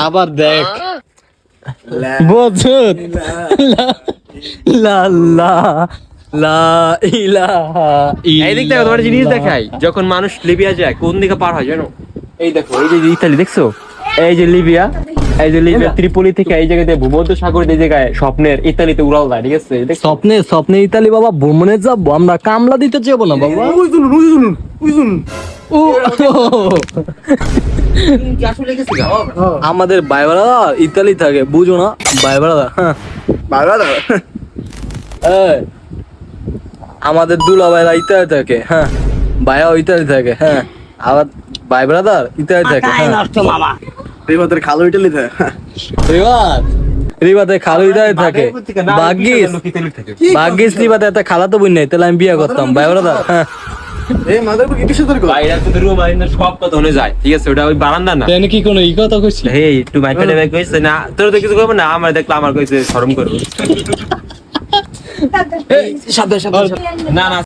আবার দেখ বুঝুত লা লা লা ইলাহা এই দিক থেকে তোমার জিনিস দেখাই, যখন মানুষ লিবিয়া যায় কোন দিকে পার হয় জানো? এই দেখো, এই যে ইতালি দেখছো, এই যে লিবিয়া, এই যে লিবিয়া ত্রিপলি থেকে এই জায়গাতে ভূমধ্য সাগরের এই জায়গায় স্বপ্নের ইতালিতে উড়াল যায়, ঠিক আছে? স্বপ্নে স্বপ্নে ইতালি বাবা ভ্রমণে যাবো আমরা, কামলা দিতে যাবো না বাবা। ও আমাদের ভাই ব্রাদার ইতালি থাকে, বুঝো না ভাই ব্রাদার? হ্যাঁ এই, আমাদের দুলা ভাইরা ইতালি থাকে, হ্যাঁ ভাইয়া ইতালি থাকে, হ্যাঁ আবার ভাই ব্রাদার ইতালি থাকে, হ্যাঁ রিবাতের খালো ইটালি থাকে। রিবাতে খালু ইতালি থাকে, ভাগ্যিস রিবাতে একটা খালা তো বোন নাই, তাহলে আমি বিয়ে করতাম ভাই ব্রাদার। হ্যাঁ এই মাদারপুর কি বিষয় তোর কো? বাইরে তো রুম বাইরে সব কথা হয়ে যায়, ঠিক আছে? ওটা ওই বারান্দা না। তেনে কি কোনো ই কথা কইছি? হেই একটু মাইকেটে ব্যাগ কইছে না, তোর তো কিছু করবে না, আমার দেখলে আমার কইছে শরম করবে। সাবধান সাবধান। না না